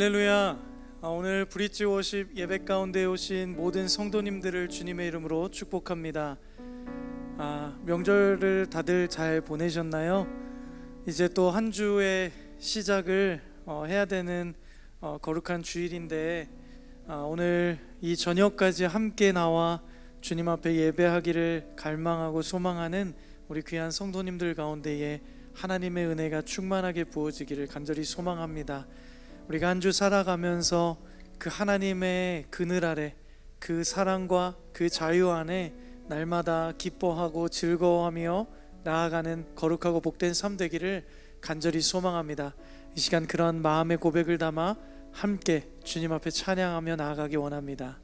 할렐루야. 오늘 브릿지 워십 예배 가운데 오신 모든 성도님들을 주님의 이름으로 축복합니다. 명절을 다들 잘 보내셨나요? 이제 또 한 주의 시작을 해야 되는 거룩한 주일인데 오늘 이 저녁까지 함께 나와 주님 앞에 예배하기를 갈망하고 소망하는 우리 귀한 성도님들 가운데에 하나님의 은혜가 충만하게 부어지기를 간절히 소망합니다. 우리가 한 주 살아가면서 그 하나님의 그늘 아래 그 사랑과 그 자유 안에 날마다 기뻐하고 즐거워하며 나아가는 거룩하고 복된 삶 되기를 간절히 소망합니다. 이 시간 그런 마음의 고백을 담아 함께 주님 앞에 찬양하며 나아가기 원합니다.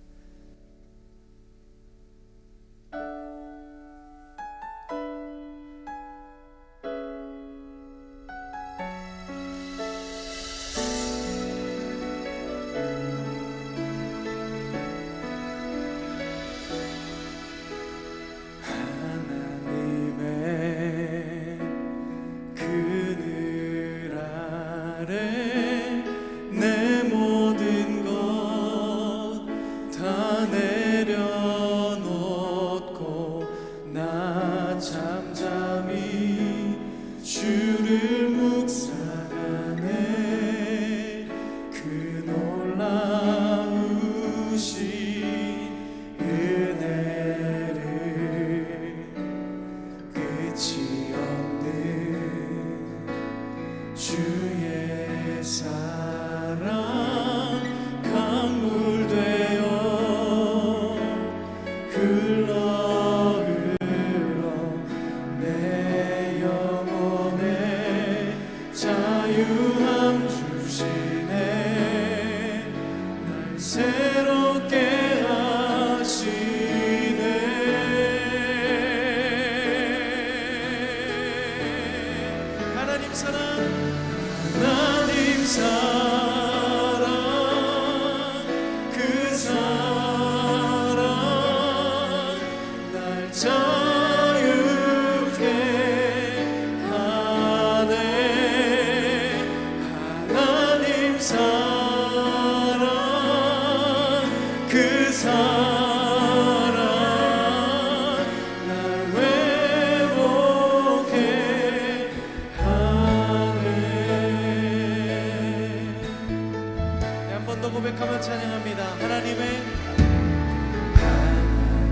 고백하며 찬양합니다. 하나님의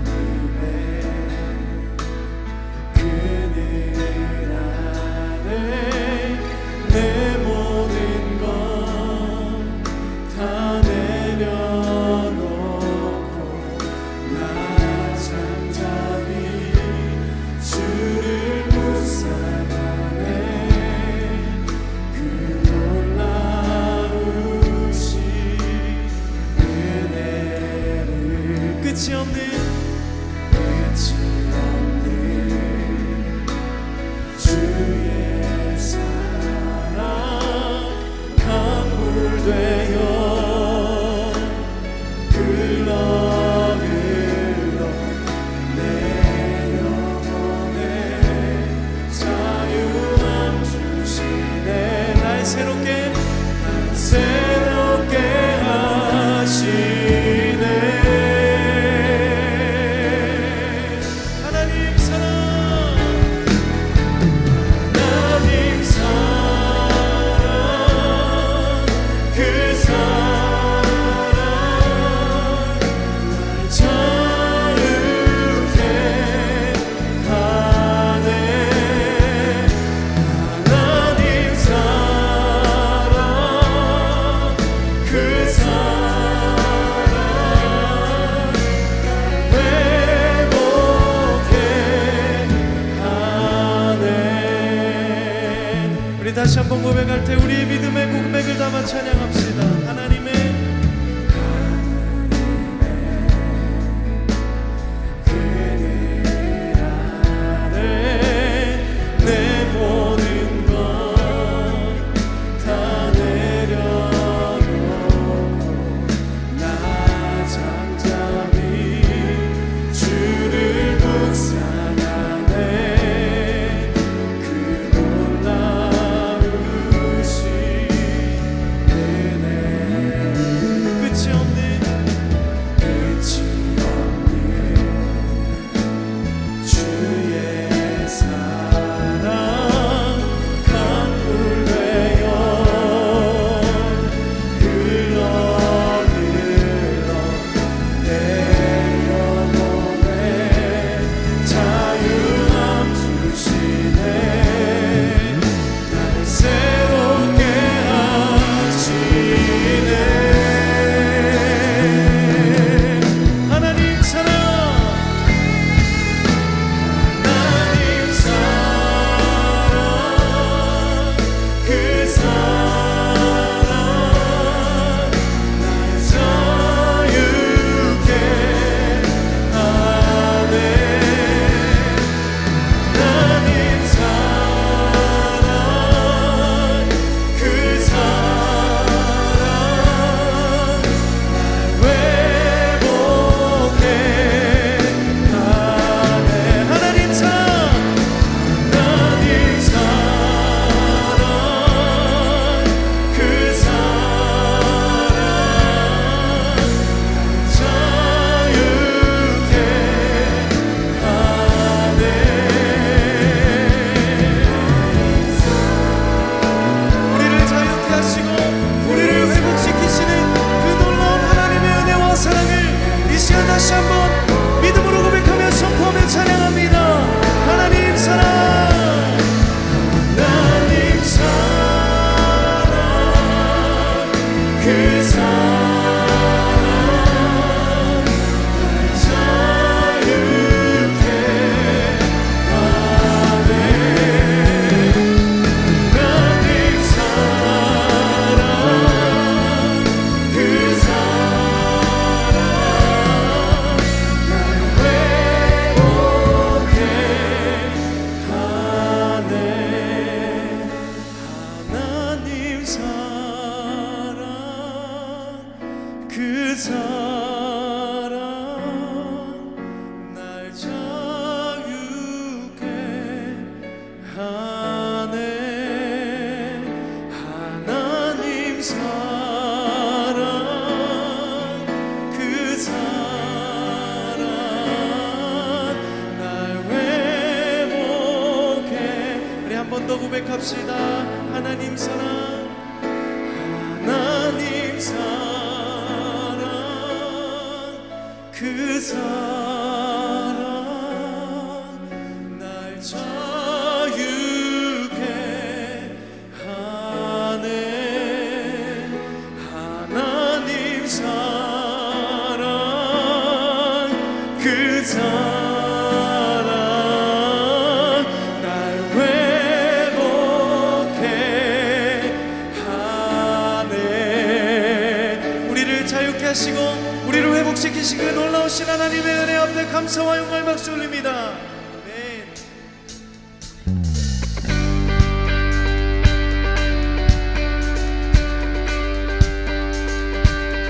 그늘 아래 내 모든 것 다 내려놓고 나 잠잠히 주를 묵상하네. 그 놀라우신 끝이 없는 주의 사랑 강물 되어 흘러 내 영혼에 자유함 주시네. 날 새롭게 하시네. 다시 한번 고백할 때 우리의 믿음의 고백을 담아 찬양합시다. 하나님의 그늘 아래 내 모든 것 다 내려놓고 나 잠잠히 주를 묵상하네. 끝이 없는 번 더 고백합시다. 하나님 사랑, 하나님 사랑, 그 사랑 날 자유케 하네. 하나님 사랑, 그 사랑 하시고 우리를 회복시키신 그 놀라우신 하나님의 은혜 앞에 감사와 영광의 박수 올립니다. 아멘.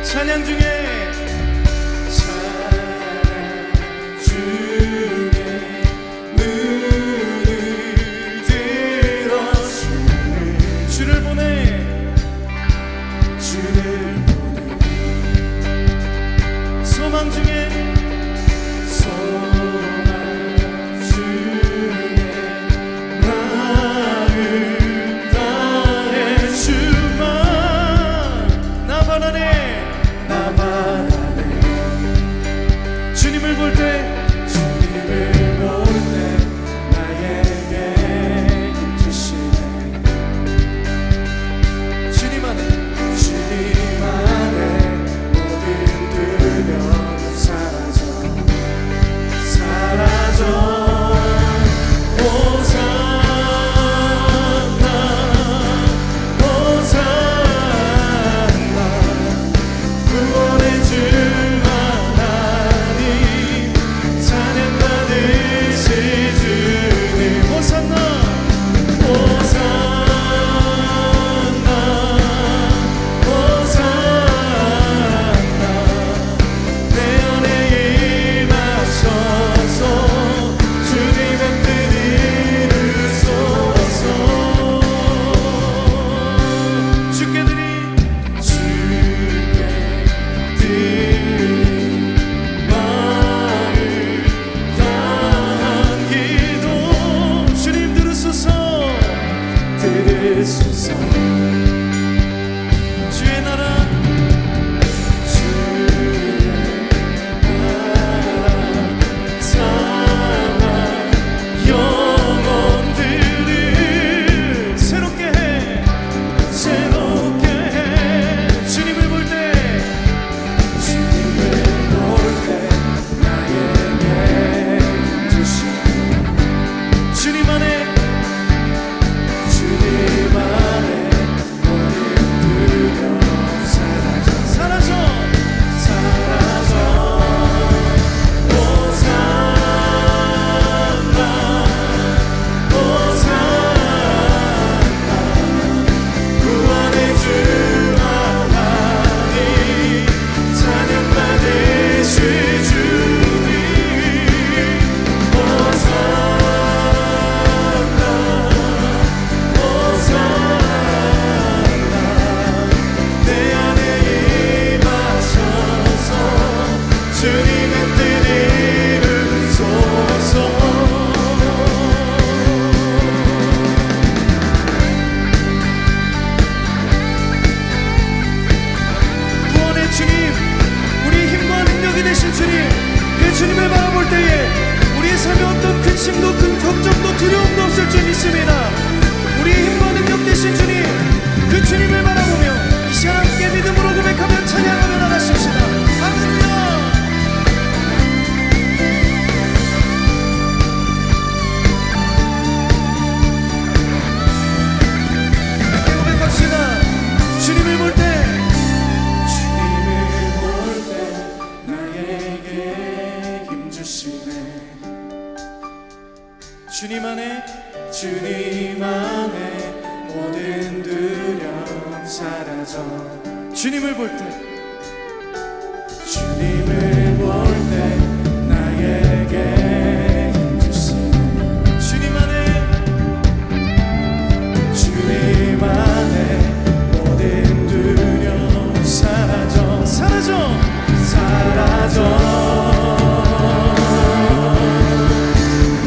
찬양 중에 주를 보내 소망 중에 마음 다해 주만 나반하네 주님을 볼 때 나에게 주시네. 주님 안에 모든 두려움 사라져 호산나 호산나 구원의 주 하나님 찬양 받으시 주님 호산나 호산나 호산나 내 안에 임하셔서 주님의 뜻 이루소서. 주께 드린 마음 다한 기도 주님 들으소서. 주의 나라 영혼들을 새롭게 해 주님을 볼 때 나에게 주시네. 주님 안에 모든 두려움 사라져 호산나 호산나 구원의 주 하나님 찬양 받으시 주님 호산나 호산나 내 안에 임하셔서 주님의 뜻 이루소서. 구원의 주님, 우리 힘과 능력이 되신 주님, 그 주님을 바라볼 때에 우리의 삶에 어떤 근심도 걱정도 두려움도 없을 줄 믿습니다. 우리의 힘과 능력 되신 주님, 그 주님을 바라보며 이 시간 함께 믿음으로 고백하며 찬양하며 나가십시다. 할렐루야. 고백합시다. 주님을 볼 때 나에게 힘 주시네. 주님 안에 모든 두려움 사라져 주님을 볼 때 나에게 힘 주시네. 주님 안에 모든 두려움 사라져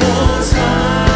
호산나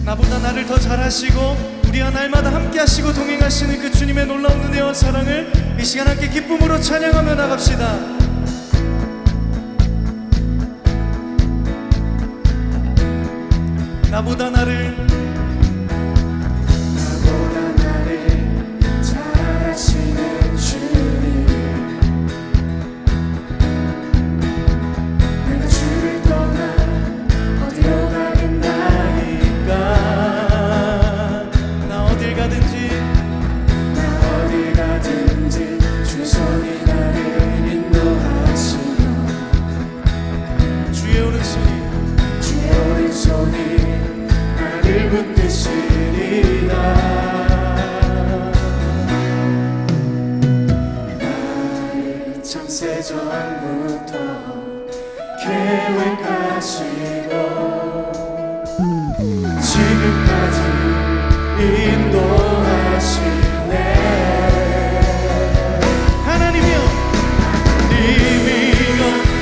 나보다 나를 더 잘하시고 우리와 날마다 함께 하시고 동행하시는 그 주님의 놀라운 은혜와 사랑을 이 시간 함께 기쁨으로 찬양하며 나갑시다. 나보다 나를 잘하시는 주님, 내가 주를 떠나 어디로 가겠나이까. 나 어딜 가든지 주 손이 나를 인도하시며 주의 오른손이 주의 오른손이 나를 붙드시리라. 나를 창세전부터 계획하시고 지금까지 인도하시네. 하나님이여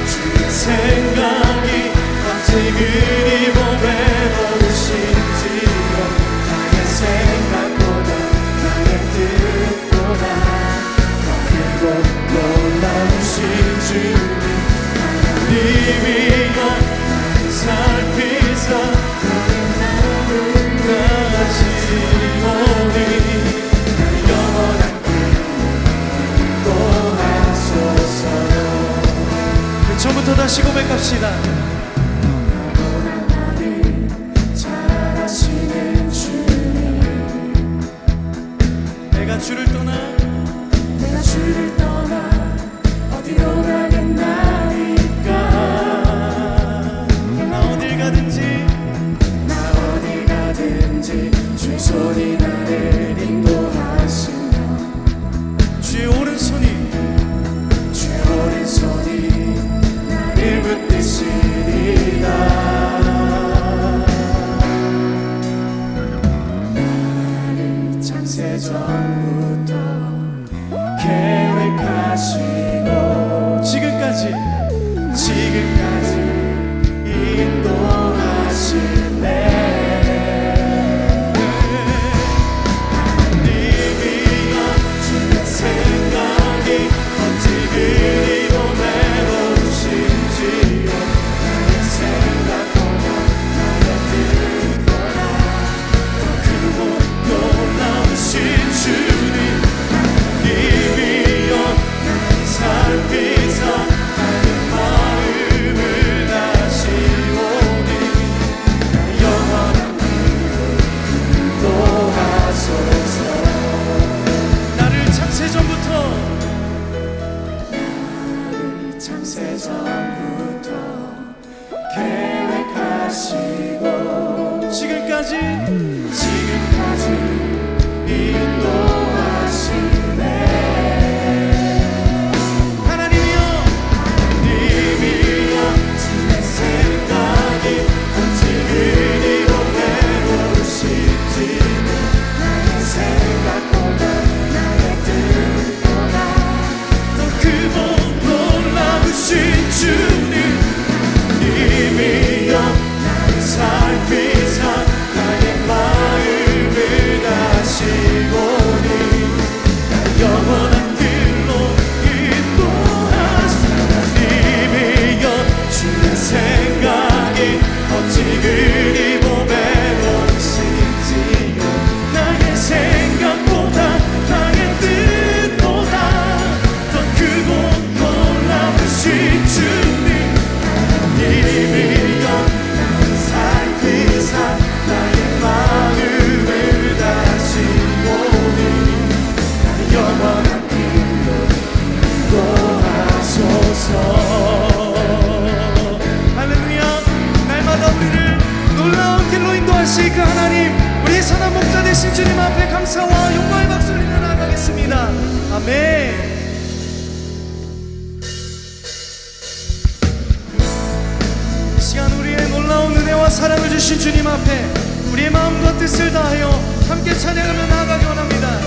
주의 생각이 어찌 그리 보배로우신지요. 나의 생각보다 나의 뜻보다 더 크고 놀라우신 주님, 하나님이여 나를 살피사 나를 가시오니 나의 영원한 길로 인도하소서. 처음부터 다시 고백합시다. 나보다 나를 잘하시는 주님, 내가 주를 떠나 내가 주를 떠나 어디로 가겠나이까. 나 어딜 가든지 나 어디 가든지 주의 손이 나를 인도하시며 주의 오른손이 주의 오른손이 나를 붙드시리라. 나를 창세전부터 계획하시고 지금까지 인도하시네. 하나님이여 주의 생각이 어찌 그리 보배로우신지요. 나의 생각보다 나의 뜻보다 더 크고 놀라우신 주님, 하나님이여 나를 살피사 나의 마음을 다시오니 나의 영원한 길로 인도하소서. 나를 창세전부터 창세전부터 계획하시고 지금까지 인도하시네. 하나님이여 하나님이여 주의 생각이 어찌 그리 보배로우신지요. 나의 생각보다 나의 뜻보다 더 크고 놀라우신 주님, 하나님이여 나를 살피사 나의 마음을 다시오니 나의 영원한 길로 인도하시네. 하나님이여 주의 생각이 어찌 그리 보배로우신지요. 나의 생각보다 나의 뜻보다 더 크고 놀라우신 주님, 하나님이여 나를 살피사 나의 마음을 다시오니 나의 영원한 길로 인도하소서. 할렐루야. 날마다 우리를 놀라운 길로 인도하실 그 하나님, 우리 선한 목자 되신 주님 앞에 감사와 영광의 박수를 나아가겠습니다. 아멘. 이 시간 우리의 놀라운 은혜와 사랑을 주신 주님 앞에 우리의 마음과 뜻을 다하여 함께 찬양하며 나아가기 원합니다.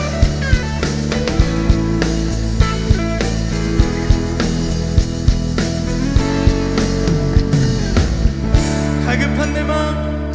갈급한 내 마음,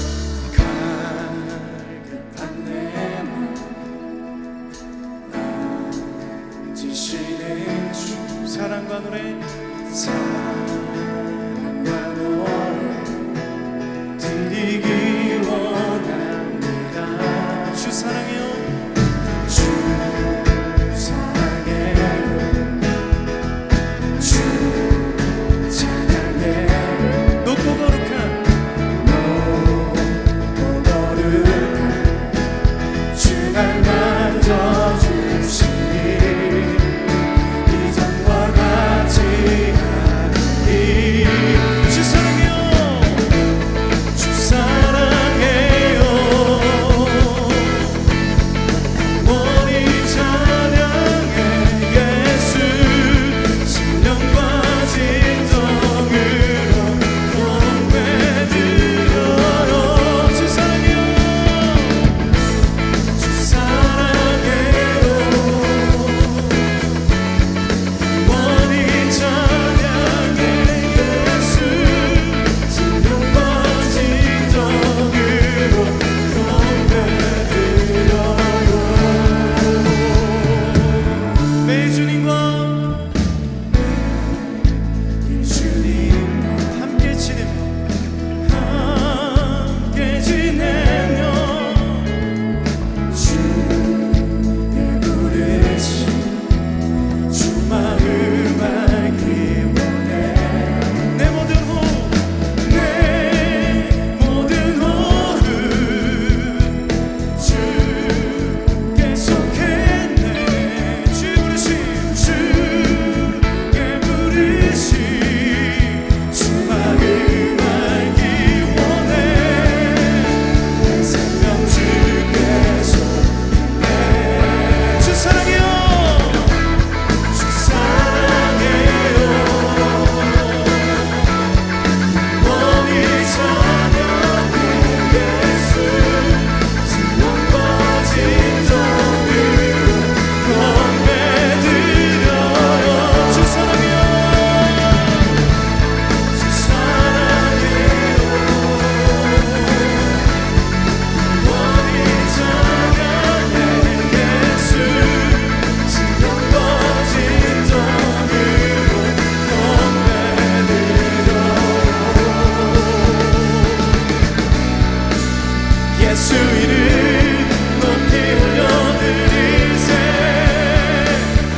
예수 이름 높이 올려드리세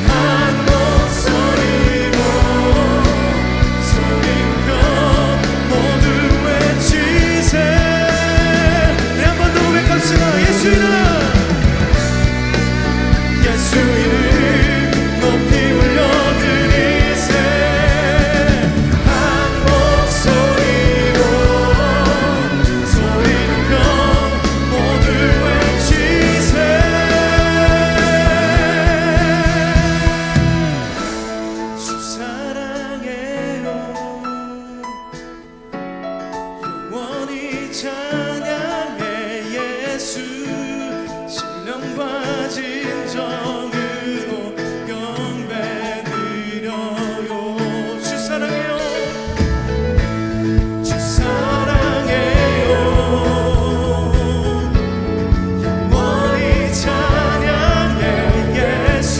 한 목소리로 소리며 모두 외치세 네, 한 번 더 고백합시다 예수 이름 예수 이름 높이 올려드리세 한 목소리로 소리 높여 모두 외치세 주 사랑해요 영원히 찬양해 예수 신령과 진정으로 경배드려요 주 사랑해요 주 사랑해요 영원히 찬양해 예수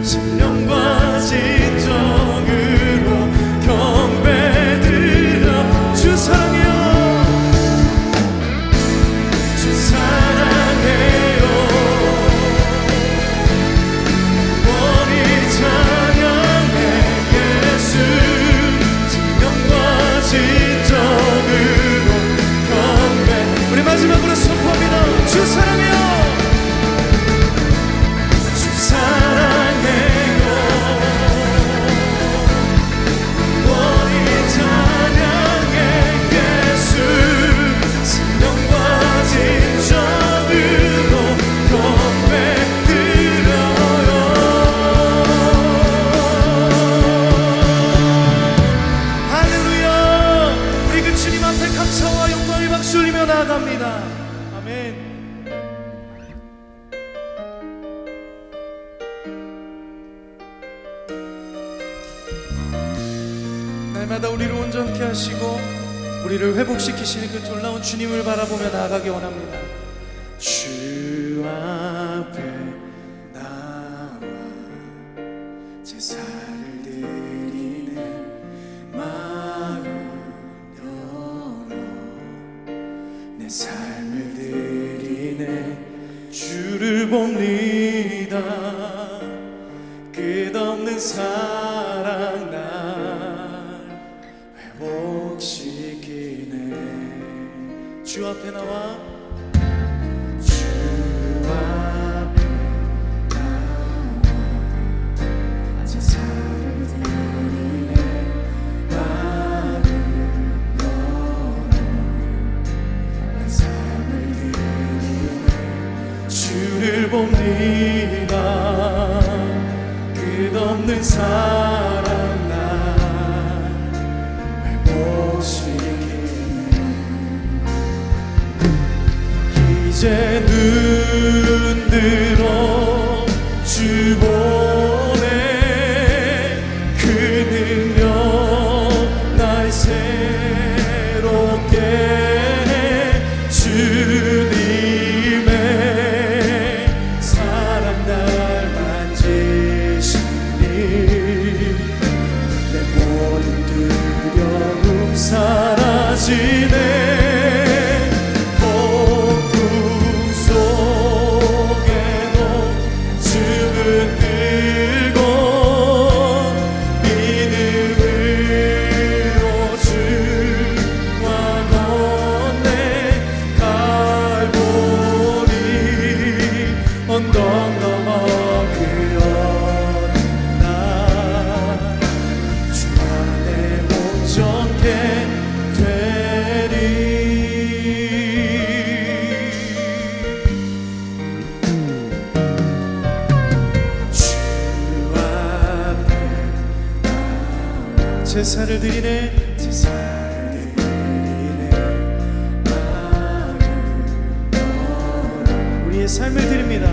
신령과 진정으로 경배드려 주 사랑해요 주 사랑해요 영원히 찬양해 예수 진정과 진정으로 경배 우리 마지막으로 선포합니다 주 사랑해요 주 사랑해요 영원히 찬양해 예수 진정과 진정으로 경배드려요 할렐루야 우리 그 주님 앞에 감사와 영광의 박수 올리며 나아갑니다 아멘 날마다 우리를 온전케 하시고 우리를 회복시키시는 그 놀라운 주님을 바라보며 나아가기 원합니다 주 앞에 나와 제사를 드리는 마음 열어 내 삶을 드리네 주를 봅니다 끝없는 사랑 날 회복시키네 주 앞에 나와 주 앞에 나와 제사를 드리네 마음 열어 내 삶을 드리네 주를 봅니다 끝없는 사랑 날 회복시키네 이제 눈 들어 주 보네 그 능력 날 새롭게 해 주님의 사랑 날 만지시니 내 모든 두려움 사라지네 폭풍 속에도 주문 들고 믿음으로 주와 건네 갈보리 언덕 넘어 그 어느 날주 안에 온전케 되리 주 앞에 나와 제사를 드리네 제사를 드리네 마음 열어 우리의 삶을 드립니다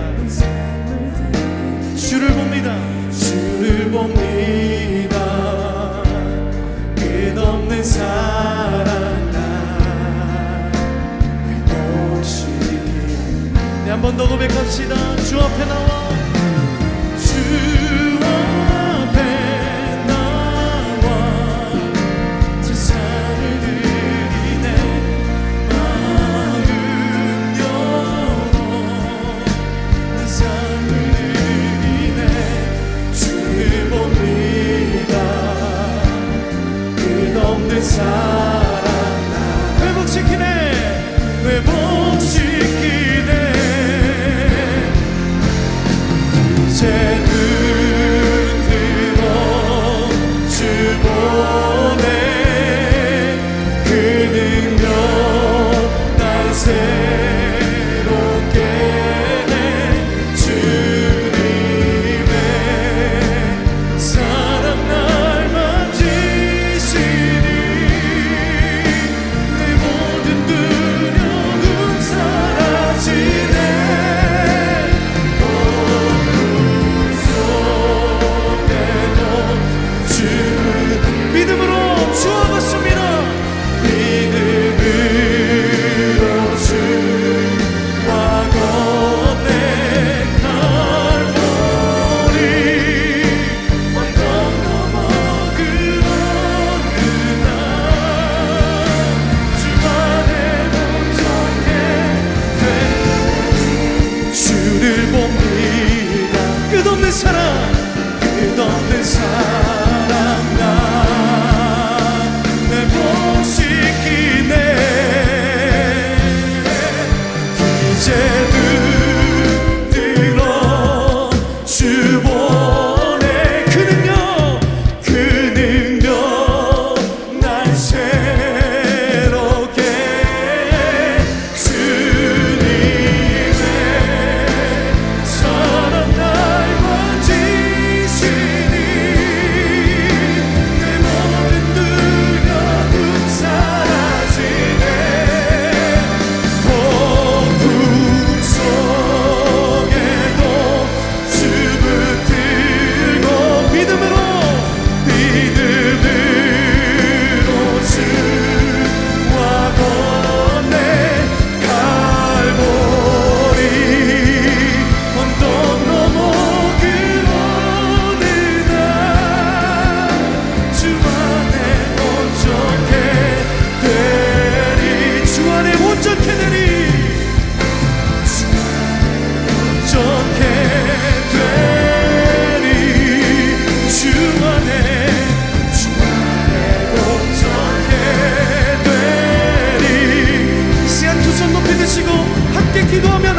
주를 봅니다 주를 봅니다 끝없는 사랑 날 회복시키네 네, 한 번 더 고백합시다 주 앞에 나와 주 앞에 나와 제사를 드리네 마음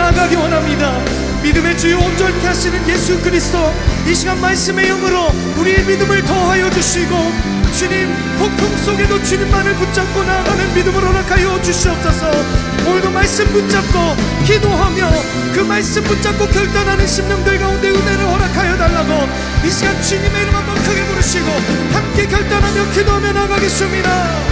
나아가기 원합니다. 믿음의 주요 온전케 하시는 예수 그리스도, 이 시간 말씀의 영으로 우리의 믿음을 더하여 주시고, 주님 폭풍 속에도 주님만을 붙잡고 나아가는 믿음을 허락하여 주시옵소서. 오늘도 말씀 붙잡고 기도하며 그 말씀 붙잡고 결단하는 심령들 가운데 은혜를 허락하여 달라고 이 시간 주님의 이름 한번 크게 부르시고 함께 결단하며 기도하며 나가겠습니다.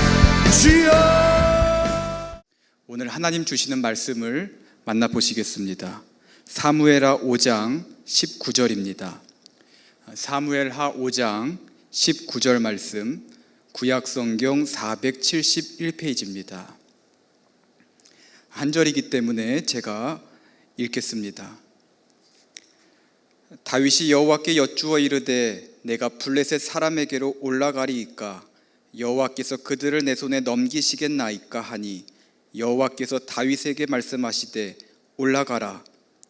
주여. 오늘 하나님 주시는 말씀을 만나보시겠습니다. 사무엘하 5장 19절입니다. 사무엘하 5장 19절 말씀, 구약성경 471페이지입니다. 한 절이기 때문에 제가 읽겠습니다. 다윗이 여호와께 여쭈어 이르되 내가 블레셋 사람에게로 올라가리이까 여호와께서 그들을 내 손에 넘기시겠나이까 하니 여호와께서 다윗에게 말씀하시되 올라가라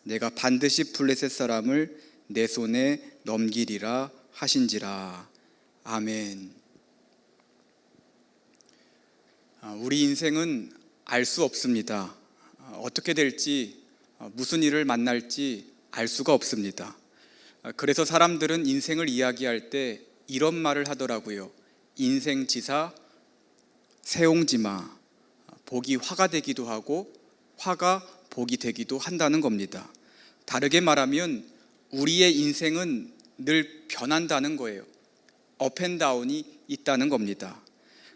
내가 반드시 블레셋 사람을 내 손에 넘기리라 하신지라. 아멘. 우리 인생은 알 수 없습니다. 어떻게 될지, 무슨 일을 만날지 알 수가 없습니다. 그래서 사람들은 인생을 이야기할 때 이런 말을 하더라고요. 인생지사 세옹지마, 복이 화가 되기도 하고 화가 복이 되기도 한다는 겁니다. 다르게 말하면 우리의 인생은 늘 변한다는 거예요. 업앤다운이 있다는 겁니다.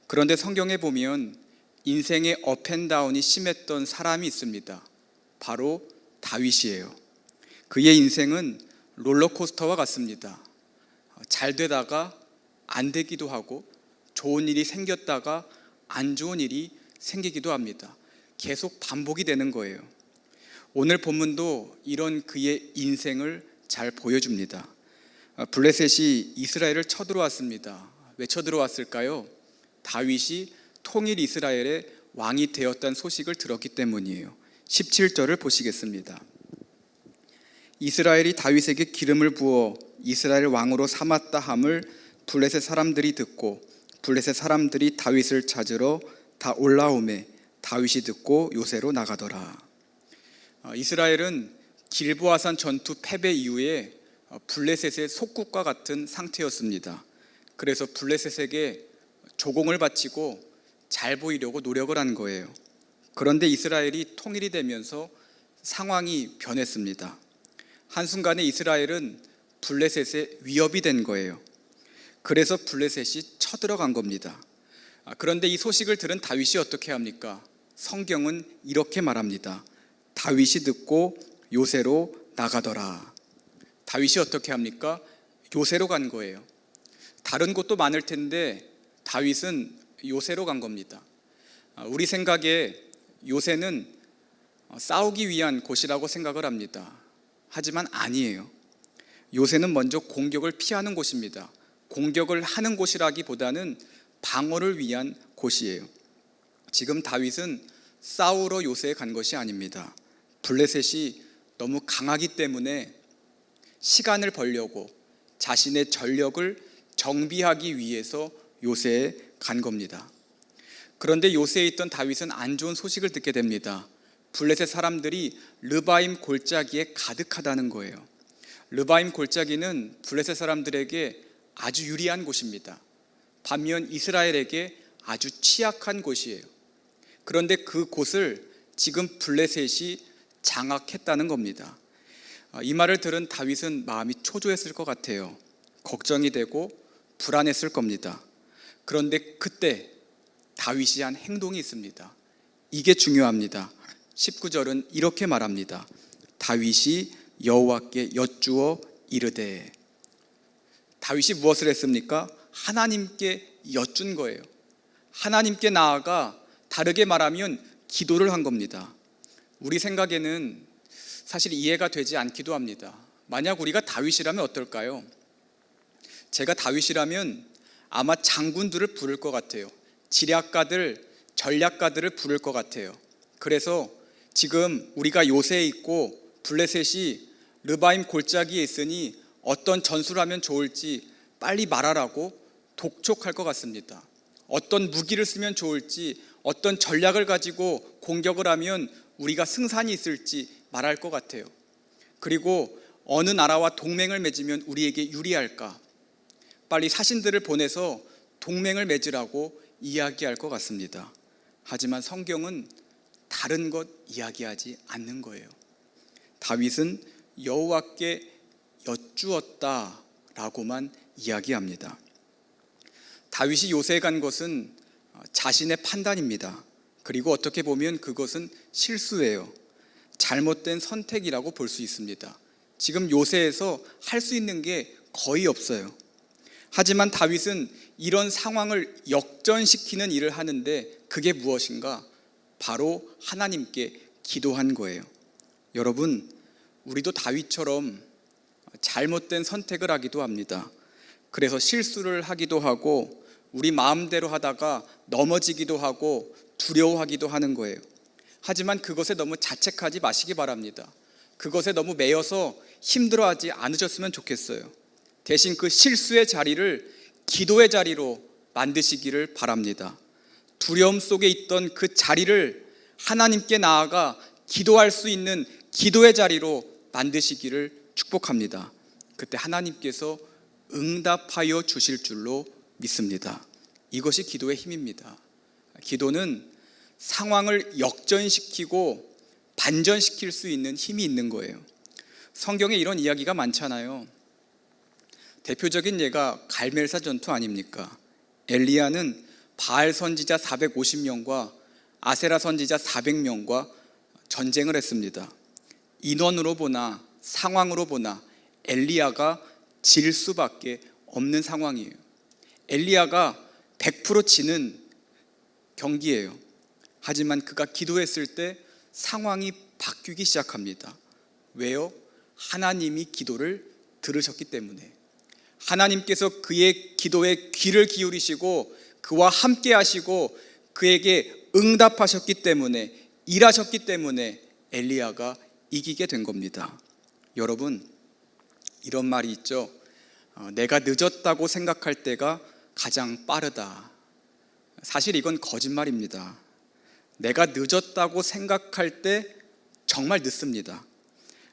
그런데 성경에 보면 인생의 업앤다운이 심했던 사람이 있습니다. 바로 다윗이에요. 그의 인생은 롤러코스터와 같습니다. 잘 되다가 안 되기도 하고 좋은 일이 생겼다가 안 좋은 일이 생기기도 합니다. 계속 반복이 되는 거예요. 오늘 본문도 이런 그의 인생을 잘 보여줍니다. 블레셋이 이스라엘을 쳐들어왔습니다. 왜 쳐들어왔을까요? 다윗이 통일 이스라엘의 왕이 되었다는 소식을 들었기 때문이에요. 17절을 보시겠습니다. 이스라엘이 다윗에게 기름을 부어 이스라엘 왕으로 삼았다 함을 블레셋 사람들이 듣고 블레셋 사람들이 다윗을 찾으러 다 올라오매 다윗이 듣고 요새로 나가더라. 이스라엘은 길보아산 전투 패배 이후에 블레셋의 속국과 같은 상태였습니다. 그래서 블레셋에게 조공을 바치고 잘 보이려고 노력을 한 거예요. 그런데 이스라엘이 통일이 되면서 상황이 변했습니다. 한순간에 이스라엘은 블레셋의 위협이 된 거예요. 그래서 블레셋이 쳐들어간 겁니다. 그런데 이 소식을 들은 다윗이 어떻게 합니까? 성경은 이렇게 말합니다. 다윗이 듣고 요새로 나가더라. 다윗이 어떻게 합니까? 요새로 간 거예요. 다른 곳도 많을 텐데 다윗은 요새로 간 겁니다. 우리 생각에 요새는 싸우기 위한 곳이라고 생각을 합니다. 하지만 아니에요. 요새는 먼저 공격을 피하는 곳입니다. 공격을 하는 곳이라기보다는 방어를 위한 곳이에요. 지금 다윗은 싸우러 요새에 간 것이 아닙니다. 블레셋이 너무 강하기 때문에 시간을 벌려고 자신의 전력을 정비하기 위해서 요새에 간 겁니다. 그런데 요새에 있던 다윗은 안 좋은 소식을 듣게 됩니다. 블레셋 사람들이 르바임 골짜기에 가득하다는 거예요. 르바임 골짜기는 블레셋 사람들에게 아주 유리한 곳입니다. 반면 이스라엘에게 아주 취약한 곳이에요. 그런데 그 곳을 지금 블레셋이 장악했다는 겁니다. 이 말을 들은 다윗은 마음이 초조했을 것 같아요. 걱정이 되고 불안했을 겁니다. 그런데 그때 다윗이 한 행동이 있습니다. 이게 중요합니다. 19절은 이렇게 말합니다. 다윗이 여호와께 여쭈어 이르되. 다윗이 무엇을 했습니까? 하나님께 여쭌 거예요. 하나님께 나아가 다르게 말하면 기도를 한 겁니다. 우리 생각에는 사실 이해가 되지 않기도 합니다. 만약 우리가 다윗이라면 어떨까요? 제가 다윗이라면 아마 장군들을 부를 것 같아요. 지략가들, 전략가들을 부를 것 같아요. 그래서 지금 우리가 요새에 있고 블레셋이 르바임 골짜기에 있으니 어떤 전술을 하면 좋을지 빨리 말하라고 독촉할 것 같습니다. 어떤 무기를 쓰면 좋을지, 어떤 전략을 가지고 공격을 하면 우리가 승산이 있을지 말할 것 같아요. 그리고 어느 나라와 동맹을 맺으면 우리에게 유리할까? 빨리 사신들을 보내서 동맹을 맺으라고 이야기할 것 같습니다. 하지만 성경은 다른 것 이야기하지 않는 거예요. 다윗은 여호와께 여쭈었다라고만 이야기합니다. 다윗이 요새에 간 것은 자신의 판단입니다. 그리고 어떻게 보면 그것은 실수예요. 잘못된 선택이라고 볼 수 있습니다. 지금 요새에서 할 수 있는 게 거의 없어요. 하지만 다윗은 이런 상황을 역전시키는 일을 하는데 그게 무엇인가? 바로 하나님께 기도한 거예요. 여러분, 우리도 다윗처럼 잘못된 선택을 하기도 합니다. 그래서 실수를 하기도 하고 우리 마음대로 하다가 넘어지기도 하고 두려워하기도 하는 거예요. 하지만 그것에 너무 자책하지 마시기 바랍니다. 그것에 너무 매여서 힘들어하지 않으셨으면 좋겠어요. 대신 그 실수의 자리를 기도의 자리로 만드시기를 바랍니다. 두려움 속에 있던 그 자리를 하나님께 나아가 기도할 수 있는 기도의 자리로 만드시기를 축복합니다. 그때 하나님께서 응답하여 주실 줄로 믿습니다. 이것이 기도의 힘입니다. 기도는 상황을 역전시키고 반전시킬 수 있는 힘이 있는 거예요. 성경에 이런 이야기가 많잖아요. 대표적인 예가 갈멜사 전투 아닙니까? 엘리야는 바알 선지자 450명과 아세라 선지자 400명과 전쟁을 했습니다. 인원으로 보나 상황으로 보나 엘리야가 질 수밖에 없는 상황이에요. 엘리야가 100% 지는 경기예요. 하지만 그가 기도했을 때 상황이 바뀌기 시작합니다. 왜요? 하나님이 기도를 들으셨기 때문에. 하나님께서 그의 기도에 귀를 기울이시고 그와 함께 하시고 그에게 응답하셨기 때문에, 일하셨기 때문에 엘리야가 이기게 된 겁니다. 여러분, 이런 말이 있죠. 내가 늦었다고 생각할 때가 가장 빠르다. 사실 이건 거짓말입니다. 내가 늦었다고 생각할 때 정말 늦습니다.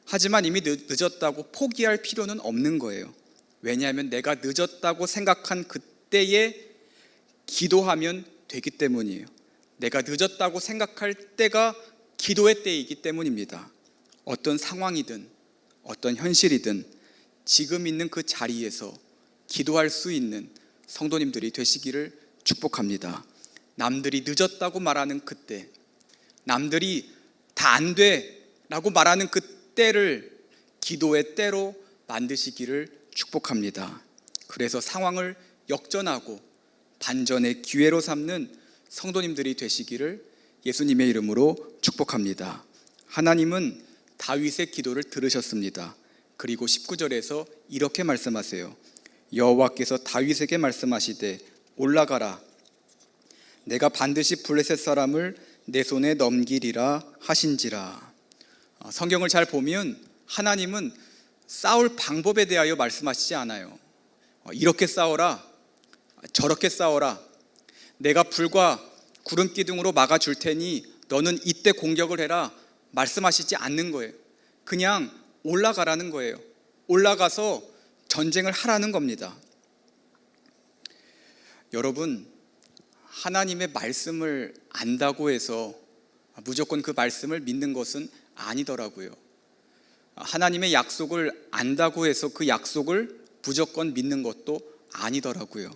하지만 이미 늦었다고 포기할 필요는 없는 거예요. 왜냐하면 내가 늦었다고 생각한 그때에 기도하면 되기 때문이에요. 내가 늦었다고 생각할 때가 기도의 때이기 때문입니다. 어떤 상황이든 어떤 현실이든 지금 있는 그 자리에서 기도할 수 있는 성도님들이 되시기를 축복합니다. 남들이 늦었다고 말하는 그때, 남들이 다 안 돼라고 말하는 그때를 기도의 때로 만드시기를 축복합니다. 그래서 상황을 역전하고 반전의 기회로 삼는 성도님들이 되시기를 예수님의 이름으로 축복합니다. 하나님은 다윗의 기도를 들으셨습니다. 그리고 19절에서 이렇게 말씀하세요. 여호와께서 다윗에게 말씀하시되 올라가라. 내가 반드시 블레셋 사람을 내 손에 넘기리라 하신지라. 성경을 잘 보면 하나님은 싸울 방법에 대하여 말씀하시지 않아요. 이렇게 싸워라, 저렇게 싸워라, 내가 불과 구름 기둥으로 막아줄 테니 너는 이때 공격을 해라, 말씀하시지 않는 거예요. 그냥 올라가라는 거예요. 올라가서 전쟁을 하라는 겁니다. 여러분, 하나님의 말씀을 안다고 해서 무조건 그 말씀을 믿는 것은 아니더라고요. 하나님의 약속을 안다고 해서 그 약속을 무조건 믿는 것도 아니더라고요.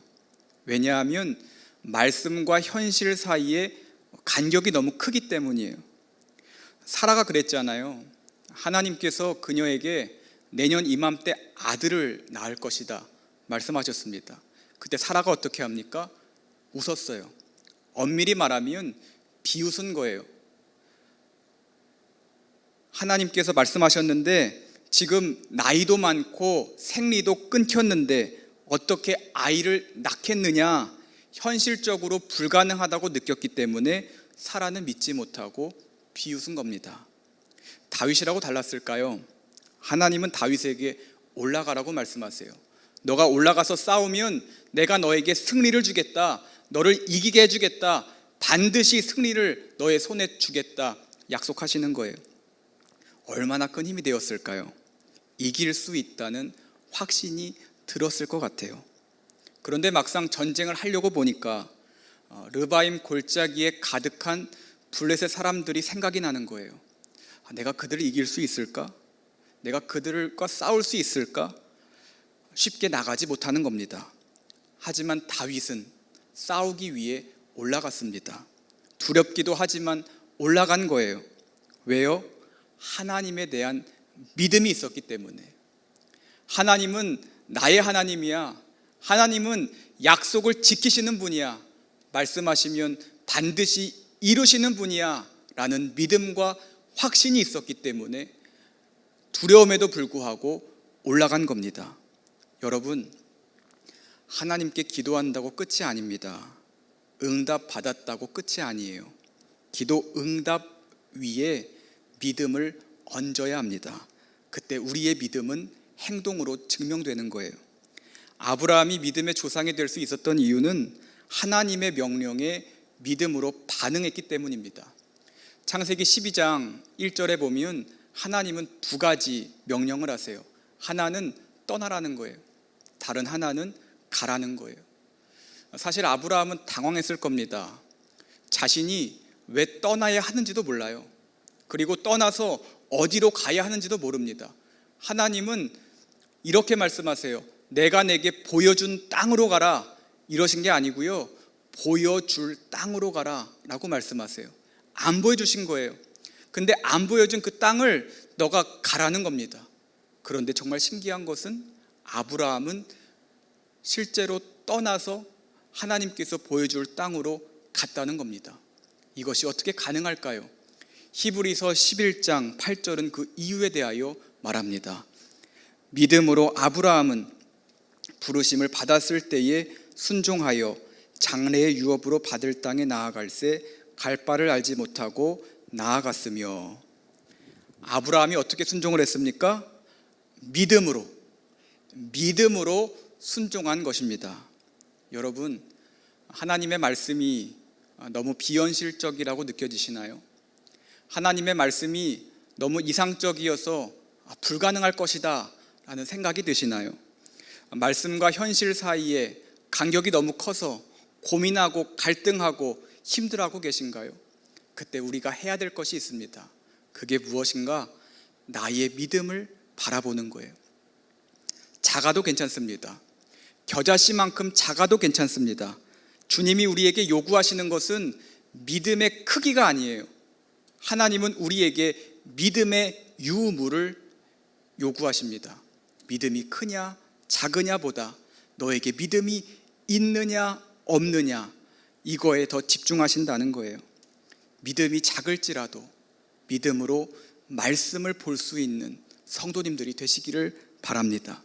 왜냐하면 말씀과 현실 사이에 간격이 너무 크기 때문이에요. 사라가 그랬잖아요. 하나님께서 그녀에게 내년 이맘때 아들을 낳을 것이다 말씀하셨습니다. 그때 사라가 어떻게 합니까? 웃었어요. 엄밀히 말하면 비웃은 거예요. 하나님께서 말씀하셨는데 지금 나이도 많고 생리도 끊겼는데 어떻게 아이를 낳겠느냐, 현실적으로 불가능하다고 느꼈기 때문에 사라는 믿지 못하고 비웃은 겁니다. 다윗이라고 달랐을까요? 하나님은 다윗에게 올라가라고 말씀하세요. 너가 올라가서 싸우면 내가 너에게 승리를 주겠다, 너를 이기게 해주겠다, 반드시 승리를 너의 손에 주겠다 약속하시는 거예요. 얼마나 큰 힘이 되었을까요? 이길 수 있다는 확신이 들었을 것 같아요. 그런데 막상 전쟁을 하려고 보니까 르바임 골짜기에 가득한 블레셋 사람들이 생각이 나는 거예요. 내가 그들을 이길 수 있을까? 내가 그들과 싸울 수 있을까? 쉽게 나가지 못하는 겁니다. 하지만 다윗은 싸우기 위해 올라갔습니다. 두렵기도 하지만 올라간 거예요. 왜요? 하나님에 대한 믿음이 있었기 때문에. 하나님은 나의 하나님이야. 하나님은 약속을 지키시는 분이야. 말씀하시면 반드시 이루시는 분이야 라는 믿음과 확신이 있었기 때문에 두려움에도 불구하고 올라간 겁니다. 여러분, 하나님께 기도한다고 끝이 아닙니다. 응답 받았다고 끝이 아니에요. 기도 응답 위에 믿음을 얹어야 합니다. 그때 우리의 믿음은 행동으로 증명되는 거예요. 아브라함이 믿음의 조상이 될 수 있었던 이유는 하나님의 명령에 믿음으로 반응했기 때문입니다. 창세기 12장 1절에 보면 하나님은 두 가지 명령을 하세요. 하나는 떠나라는 거예요. 다른 하나는 가라는 거예요. 사실 아브라함은 당황했을 겁니다. 자신이 왜 떠나야 하는지도 몰라요. 그리고 떠나서 어디로 가야 하는지도 모릅니다. 하나님은 이렇게 말씀하세요. 내가 내게 보여준 땅으로 가라, 이러신 게 아니고요, 보여줄 땅으로 가라 라고 말씀하세요. 안 보여주신 거예요. 근데 안 보여준 그 땅을 너가 가라는 겁니다. 그런데 정말 신기한 것은 아브라함은 실제로 떠나서 하나님께서 보여줄 땅으로 갔다는 겁니다. 이것이 어떻게 가능할까요? 히브리서 11장 8절은 그 이유에 대하여 말합니다. 믿음으로 아브라함은 부르심을 받았을 때에 순종하여 장래의 유업으로 받을 땅에 나아갈새 갈 바를 알지 못하고 나아갔으며. 아브라함이 어떻게 순종을 했습니까? 믿음으로 순종한 것입니다. 여러분, 하나님의 말씀이 너무 비현실적이라고 느껴지시나요? 하나님의 말씀이 너무 이상적이어서 불가능할 것이다 라는 생각이 드시나요? 말씀과 현실 사이에 간격이 너무 커서 고민하고 갈등하고 힘들어하고 계신가요? 그때 우리가 해야 될 것이 있습니다. 그게 무엇인가? 나의 믿음을 바라보는 거예요. 작아도 괜찮습니다. 겨자씨만큼 작아도 괜찮습니다. 주님이 우리에게 요구하시는 것은 믿음의 크기가 아니에요. 하나님은 우리에게 믿음의 유무를 요구하십니다. 믿음이 크냐 작으냐 보다 너에게 믿음이 있느냐 없느냐, 이거에 더 집중하신다는 거예요. 믿음이 작을지라도 믿음으로 말씀을 볼 수 있는 성도님들이 되시기를 바랍니다.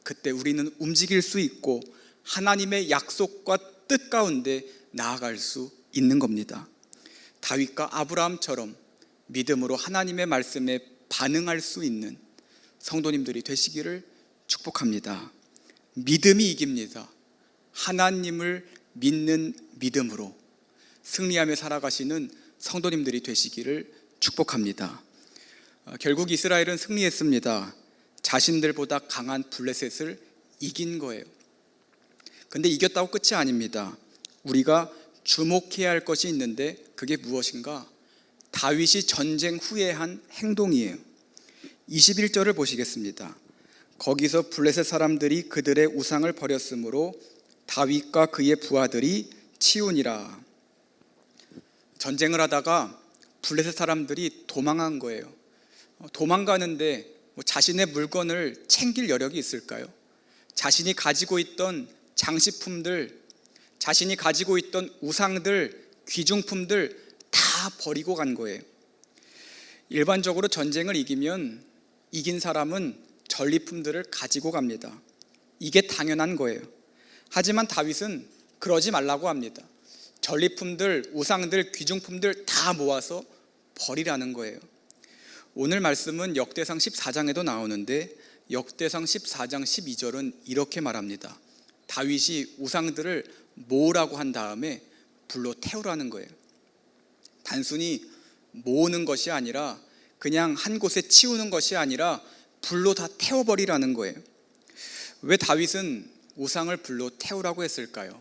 그때 우리는 움직일 수 있고 하나님의 약속과 뜻 가운데 나아갈 수 있는 겁니다. 다윗과 아브라함처럼 믿음으로 하나님의 말씀에 반응할 수 있는 성도님들이 되시기를 축복합니다. 믿음이 이깁니다. 하나님을 믿는 믿음으로 승리하며 살아가시는 성도님들이 되시기를 축복합니다. 결국 이스라엘은 승리했습니다. 자신들보다 강한 블레셋을 이긴 거예요. 근데 이겼다고 끝이 아닙니다. 우리가 주목해야 할 것이 있는데 그게 무엇인가? 다윗이 전쟁 후에 한 행동이에요. 21절을 보시겠습니다. 거기서 블레셋 사람들이 그들의 우상을 버렸으므로 다윗과 그의 부하들이 치우니라. 전쟁을 하다가 블레셋 사람들이 도망한 거예요. 도망가는데 자신의 물건을 챙길 여력이 있을까요? 자신이 가지고 있던 장식품들, 자신이 가지고 있던 우상들, 귀중품들 다 버리고 간 거예요. 일반적으로 전쟁을 이기면 이긴 사람은 전리품들을 가지고 갑니다. 이게 당연한 거예요. 하지만 다윗은 그러지 말라고 합니다. 전리품들, 우상들, 귀중품들 다 모아서 버리라는 거예요. 오늘 말씀은 역대상 14장에도 나오는데 역대상 14장 12절은 이렇게 말합니다. 다윗이 우상들을 모으라고 한 다음에 불로 태우라는 거예요. 단순히 모으는 것이 아니라 그냥 한 곳에 치우는 것이 아니라 불로 다 태워버리라는 거예요. 왜 다윗은 우상을 불로 태우라고 했을까요?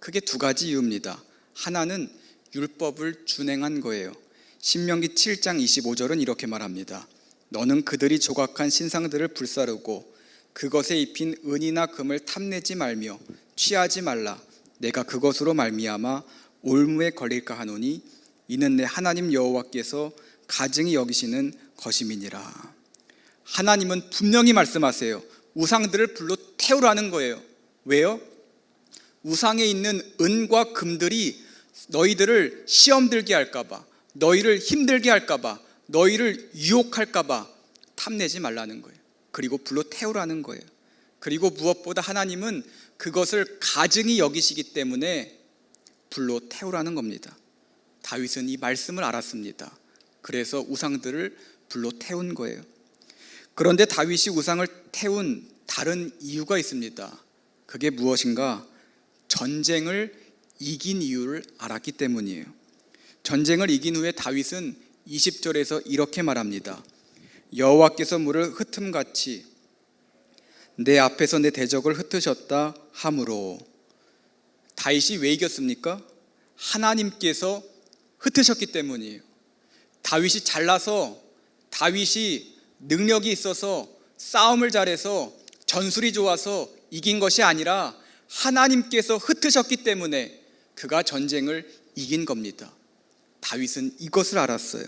크게 두 가지 이유입니다. 하나는 율법을 준행한 거예요. 신명기 7장 25절은 이렇게 말합니다. 너는 그들이 조각한 신상들을 불사르고 그것에 입힌 은이나 금을 탐내지 말며 취하지 말라. 내가 그것으로 말미암아 올무에 걸릴까 하노니 이는 내 하나님 여호와께서 가증히 여기시는 것임이니라. 하나님은 분명히 말씀하세요. 우상들을 불로 태우라는 거예요. 왜요? 우상에 있는 은과 금들이 너희들을 시험 들게 할까봐, 너희를 힘들게 할까봐, 너희를 유혹할까봐 탐내지 말라는 거예요. 그리고 불로 태우라는 거예요. 그리고 무엇보다 하나님은 그것을 가증히 여기시기 때문에 불로 태우라는 겁니다. 다윗은 이 말씀을 알았습니다. 그래서 우상들을 불로 태운 거예요. 그런데 다윗이 우상을 태운 다른 이유가 있습니다. 그게 무엇인가? 전쟁을 이긴 이유를 알았기 때문이에요. 전쟁을 이긴 후에 다윗은 20절에서 이렇게 말합니다. 여호와께서 물을 흩음같이 내 앞에서 내 대적을 흩으셨다 하므로. 다윗이 왜 이겼습니까? 하나님께서 흩으셨기 때문이에요. 다윗이 잘나서, 다윗이 능력이 있어서, 싸움을 잘해서, 전술이 좋아서 이긴 것이 아니라 하나님께서 흩으셨기 때문에 그가 전쟁을 이긴 겁니다. 다윗은 이것을 알았어요.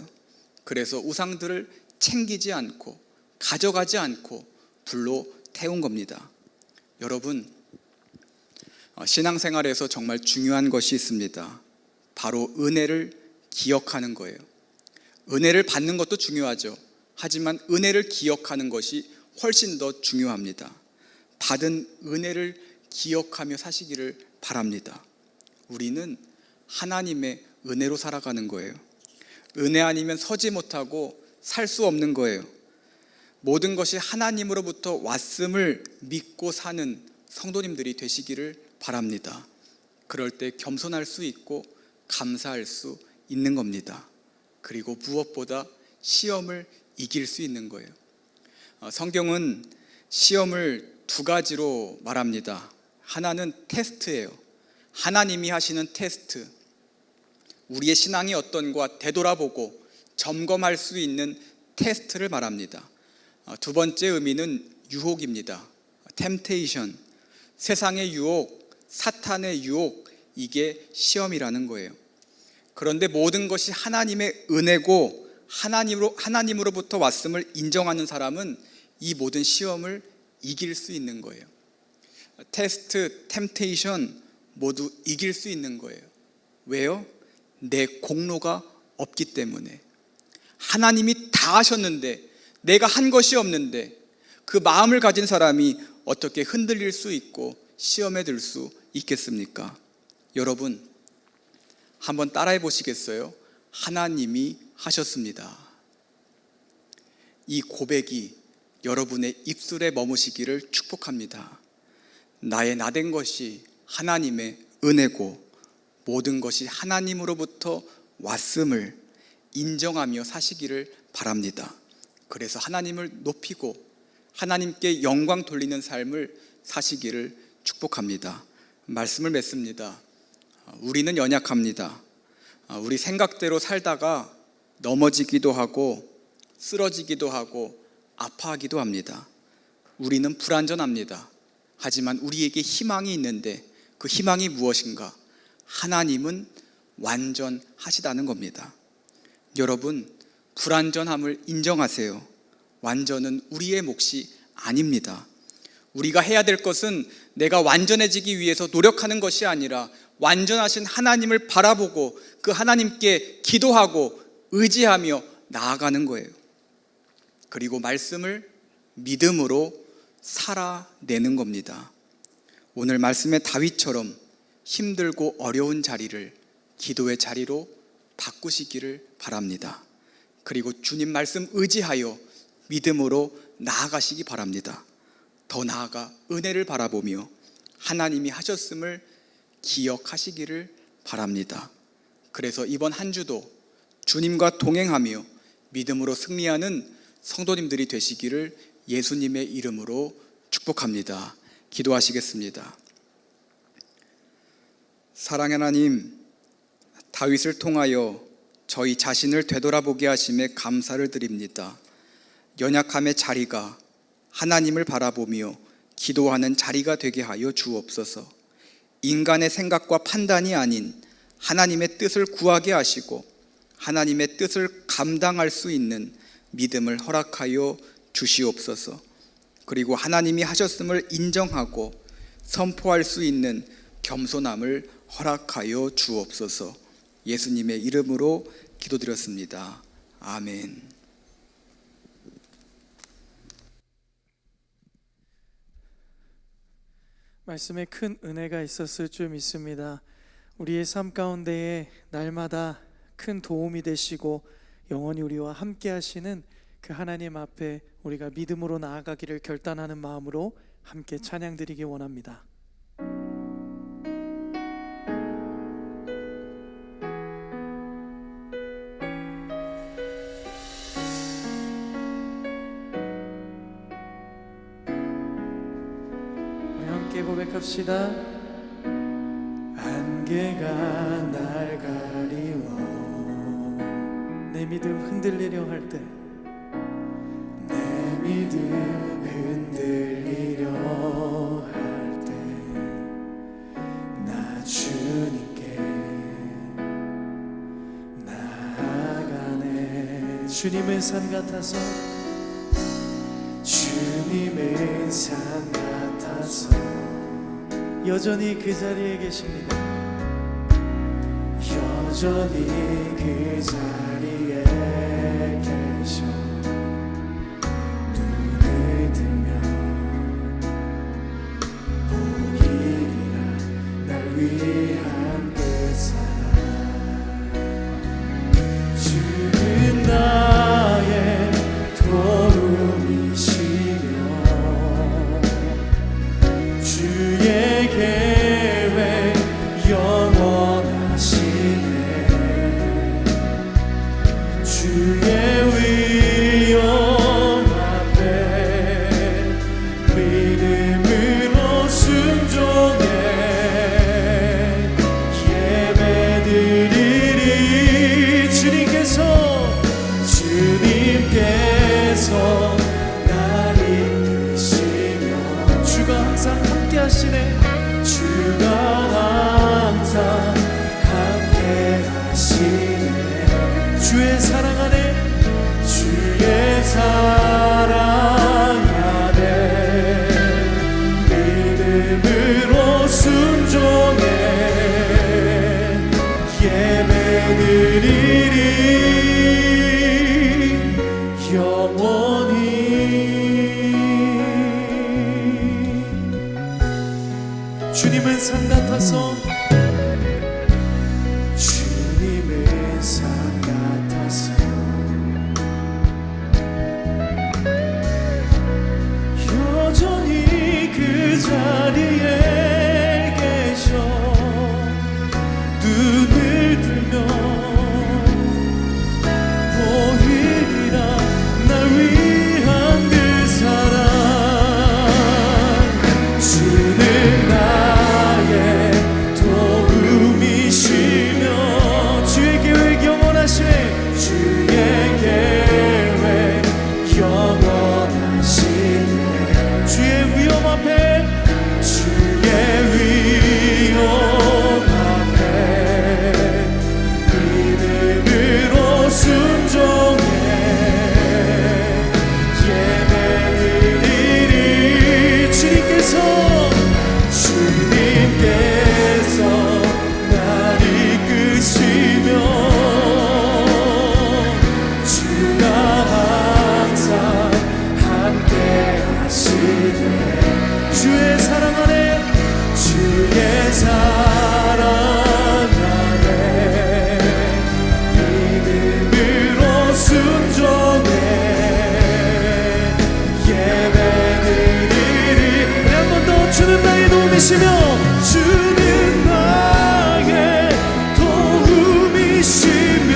그래서 우상들을 챙기지 않고 가져가지 않고 불로 태운 겁니다. 여러분, 신앙생활에서 정말 중요한 것이 있습니다. 바로 은혜를 기억하는 거예요. 은혜를 받는 것도 중요하죠. 하지만 은혜를 기억하는 것이 훨씬 더 중요합니다. 받은 은혜를 기억하며 사시기를 바랍니다. 우리는 하나님의 은혜로 살아가는 거예요. 은혜 아니면 서지 못하고 살 수 없는 거예요. 모든 것이 하나님으로부터 왔음을 믿고 사는 성도님들이 되시기를 바랍니다. 그럴 때 겸손할 수 있고 감사할 수 있는 겁니다. 그리고 무엇보다 시험을 이길 수 있는 거예요. 성경은 시험을 두 가지로 말합니다. 하나는 테스트예요. 하나님이 하시는 테스트. 우리의 신앙이 어떤가 되돌아보고 점검할 수 있는 테스트를 말합니다. 두 번째 의미는 유혹입니다. temptation. 세상의 유혹, 사탄의 유혹, 이게 시험이라는 거예요. 그런데 모든 것이 하나님의 은혜고 하나님으로부터 왔음을 인정하는 사람은 이 모든 시험을 이길 수 있는 거예요. 테스트, 템테이션 모두 이길 수 있는 거예요. 왜요? 내 공로가 없기 때문에. 하나님이 다 하셨는데 내가 한 것이 없는데 그 마음을 가진 사람이 어떻게 흔들릴 수 있고 시험에 들 수 있겠습니까? 여러분, 한번 따라해 보시겠어요? 하나님이 하셨습니다. 이 고백이 여러분의 입술에 머무시기를 축복합니다. 나의 나된 것이 하나님의 은혜고 모든 것이 하나님으로부터 왔음을 인정하며 사시기를 바랍니다. 그래서 하나님을 높이고 하나님께 영광 돌리는 삶을 사시기를 축복합니다. 말씀을 맺습니다. 우리는 연약합니다. 우리 생각대로 살다가 넘어지기도 하고 쓰러지기도 하고 아파하기도 합니다. 우리는 불완전합니다. 하지만 우리에게 희망이 있는데 그 희망이 무엇인가? 하나님은 완전하시다는 겁니다. 여러분, 불완전함을 인정하세요. 완전은 우리의 몫이 아닙니다. 우리가 해야 될 것은 내가 완전해지기 위해서 노력하는 것이 아니라 완전하신 하나님을 바라보고 그 하나님께 기도하고 의지하며 나아가는 거예요. 그리고 말씀을 믿음으로 살아내는 겁니다. 오늘 말씀의 다윗처럼 힘들고 어려운 자리를 기도의 자리로 바꾸시기를 바랍니다. 그리고 주님 말씀 의지하여 믿음으로 나아가시기 바랍니다. 더 나아가 은혜를 바라보며 하나님이 하셨음을 기억하시기를 바랍니다. 그래서 이번 한 주도 주님과 동행하며 믿음으로 승리하는 성도님들이 되시기를 예수님의 이름으로 축복합니다. 기도하시겠습니다. 사랑의 하나님, 다윗을 통하여 저희 자신을 되돌아보게 하심에 감사를 드립니다. 연약함의 자리가 하나님을 바라보며 기도하는 자리가 되게 하여 주옵소서. 인간의 생각과 판단이 아닌 하나님의 뜻을 구하게 하시고 하나님의 뜻을 감당할 수 있는 믿음을 허락하여 주시옵소서. 그리고 하나님이 하셨음을 인정하고 선포할 수 있는 겸손함을 허락하여 주옵소서. 예수님의 이름으로 기도드렸습니다. 아멘. 말씀에 큰 은혜가 있었을 줄 믿습니다. 우리의 삶 가운데에 날마다 큰 도움이 되시고 영원히 우리와 함께 하시는 그 하나님 앞에 우리가 믿음으로 나아가기를 결단하는 마음으로 함께 찬양드리기 원합니다. 우리 함께 고백합시다. 안개가 날 가리워 내 믿음 흔들리려 할 때, 내 믿음 흔들리려 할 때 나 주님께 나아가네. 주님은 산 같아서, 주님은 산 같아서 여전히 그 자리에 계십니다. 여전히 그 자리에 계셔. 눈을 들면 보이리라 날 위한 그 사랑. 주는 나의 도움이시며 주의 계획 영원하시네. 주의 위엄 앞에 믿음으로 순종해 예배드리리. 주님께서 날 이끄시며 주가 항상 함께 하시네. 주가 항상 함께 하시네. 주의 사랑 안에, 주의 사랑 안에 믿음으로 순종해 예배드리리. 영원히 주님은 산 같아서, 주님은 산 같아서 여전히 그 자리에 계셔. 눈을 들면 보이리라 날 위한 그 사랑. 주는 나의 도움이시며 주의 계획 영원하시네. 주의 계획 영원하시네. 주의 위엄 앞에, 주의 위엄 앞에 믿음으로 순종해 예배드리리. 주님께서 날 이끄시며 주가 항상 함께 하시네. 주의 사랑 안에, 주의 사랑 안에 믿음으로 순종해 예배드리리. 한 번 더. 주는 나의 도움이시며, 주는 나의 도움이시며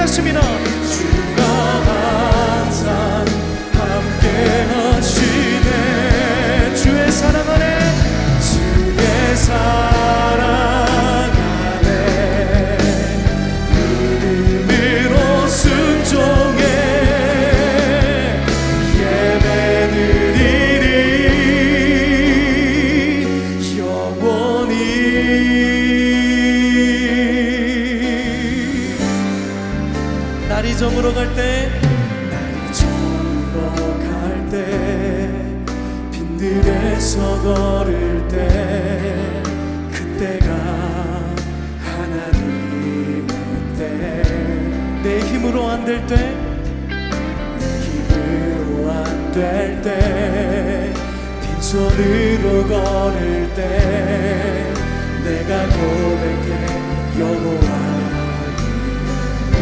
하십니다. 주가 항상 함께 하시네. 주의 사랑 안에, 주의 사랑 안에 믿음으로 순종해 예배드리리 영원히. 날이 저물어 갈 때, 날이 저물어 갈 때, 빈들에서 걸을 때, 그때가 하나님의 때. 내 힘으로 안 될 때, 내 힘으로 안 될 때, 빈손으로 걸을 때, 내가 고백해 여호와.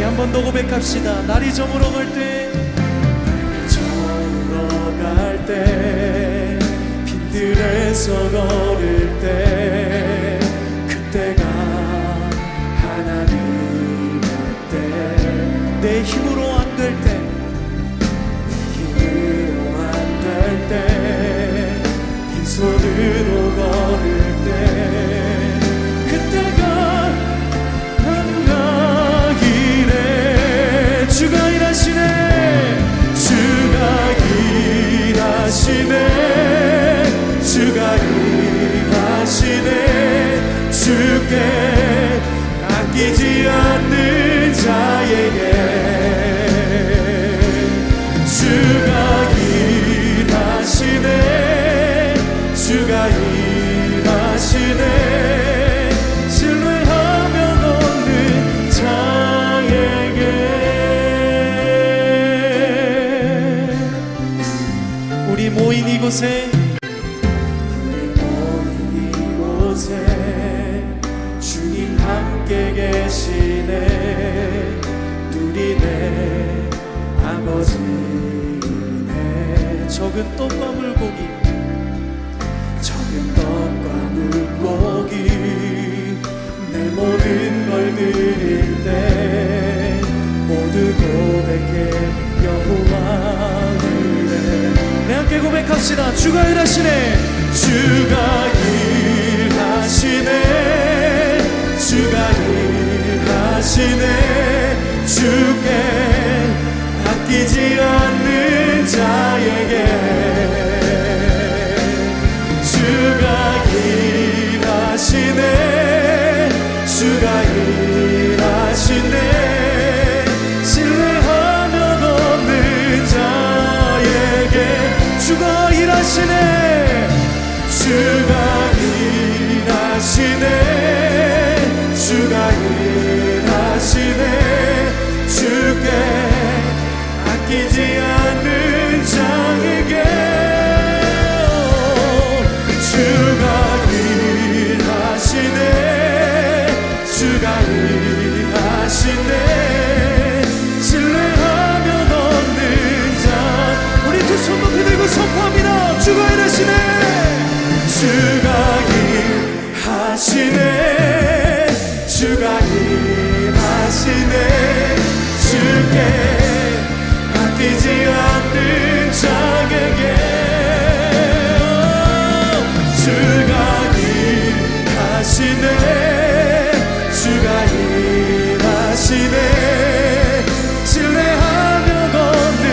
한 번 더 고백합시다. 날이 저물어 갈 때, 날이 저물어 갈 때, 빈들에서 걸을 때, 그때가 하나님의 때. 내 힘으로 안 될 때, 내 힘으로 안 될 때, 빈손으로 걸을 때, 그때가 주가 일하시네. 주가 일하시네. 주가 일하시네. 주께 아끼지 않는 자에게 주가 일하시네. 주가 일하시네. 신뢰하며 걷는 자에게. 우리 모인 이곳에, 우리 모인 이곳에 주님 함께 계시네. 누리네 아버지네. 적은 떡과 물고기, 적은 떡과 물고기, 내 모든 걸 드릴 때 모두 고백해 여호와 이래. 내 함께 고백합시다. 주가 일하시네. 주가 일하시네. 주가 일하시네. 주께 아끼지 않는 자에게 주가 일하시네. 주가 일하시네. 신뢰하며 걷는 자에게 주가 일하시네. 주가 일하시네. 주가 일하시네. 주께 아끼지 않는 자에게 주가 일하시네. 주가 일하시네. 신뢰하며 걷는 자. 우리 두 손 높이 들고 선포합니다. 주가 일하시네. 주가 일하시네. 주가 일하시네. 주께 아끼지 않는 자에게 주가 일하시네. 주가 일하시네. 신뢰하며 걷는.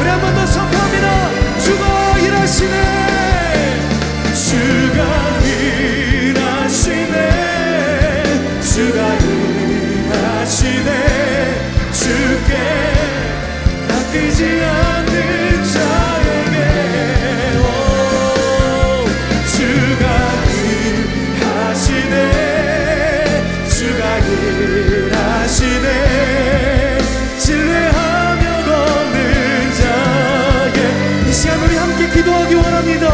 우리 한 번 더 선포합니다. 주가 일하시네. 주가 일하시네. 주가 일하시네. 주께 아끼지 않는 자에게 주가 일하시네. 주가 일하시네. 신뢰하며 걷는 자에게. 이 시간 우리 함께 기도하기 원합니다.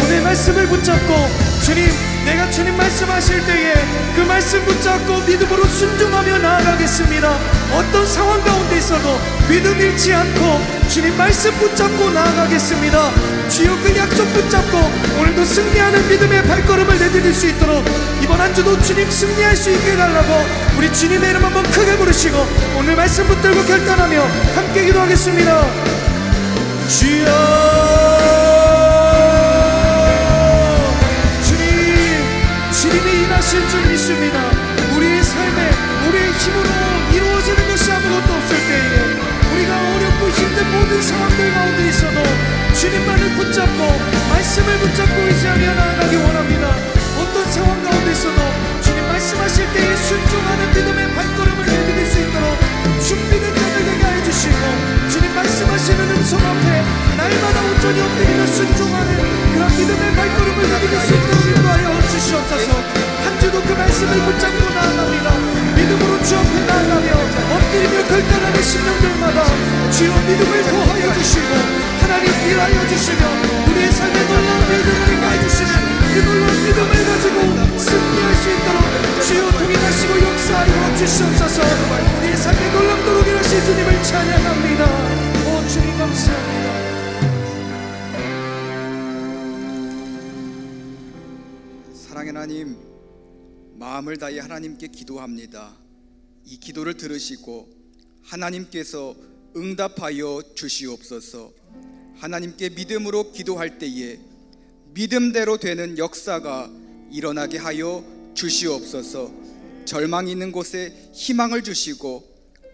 오늘 말씀을 붙잡고, 주님, 내가 주님 말씀하실 때에 그 말씀 붙잡고 믿음으로 순종하며 나아가겠습니다. 어떤 어떤 상황 가운데 있어도 믿음 잃지 않고 주님 말씀 붙잡고 나아가겠습니다. 주여 그 약속 붙잡고 오늘도 승리하는 믿음의 발걸음을 내디딜 수 있도록 이번 한 주도 주님 승리할 수 있게 해달라고 우리 주님의 이름 한번 크게 부르시고 오늘 말씀 붙들고 결단하며 함께 기도하겠습니다. 주여 주님이 일하실 줄 믿습니다. 우리의 삶에 우리의 힘으로 이루어지는 것이 아무것도 없을 때에 우리가 어렵고 힘든 모든 상황들 가운데 있어도 주님만을 붙잡고 말씀을 붙잡고 의지하며 나아가기 원합니다. 어떤 상황 가운데 있어도 주님 말씀하실 때에 순종하는 믿음의 발걸음을 내디딜 수 있도록 준비된 자들 되게 해주시고 주님 말씀하시는 음성 앞에 날마다 온전히 엎드리며 순종하는 그런 믿음의 발걸음을 내디딜 수 있도록 인도하여 주시옵소서. 한 주도 그 말씀을 붙잡고 나아갑니다. 믿음으로 주 앞에 나아가며 엎드리며 결단하는 심령들마다 주여 믿음을 더하여 주시고 하나님 일하여 주시며 우리의 삶에 놀라운 일들을 행하여 주시는 그 놀라운 믿음을 가지고 승리할 수 있도록 주여 동행하시고 역사하여 주시옵소서. 우리의 삶에 놀랍도록 일하신 주님을 찬양합니다. 오 주님 감사합니다. 사랑의 하나님, 마음을 다해 하나님께 기도합니다. 이 기도를 들으시고 하나님께서 응답하여 주시옵소서. 하나님께 믿음으로 기도할 때에 믿음대로 되는 역사가 일어나게 하여 주시옵소서. 절망이 있는 곳에 희망을 주시고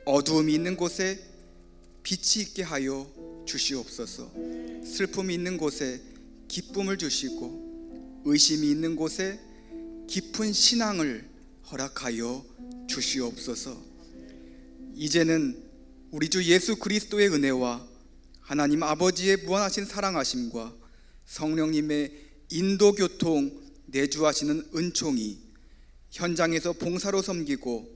어두움이 있는 곳에 빛이 있게 하여 주시옵소서. 슬픔이 있는 곳에 기쁨을 주시고 의심이 있는 곳에 깊은 신앙을 허락하여 주시옵소서. 이제는 우리 주 예수 그리스도의 은혜와 하나님 아버지의 무한하신 사랑하심과 성령님의 인도교통 내주하시는 은총이 현장에서 봉사로 섬기고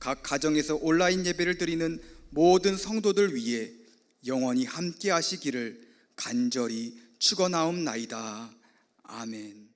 각 가정에서 온라인 예배를 드리는 모든 성도들 위해 영원히 함께 하시기를 간절히 축원하옵나이다. 아멘.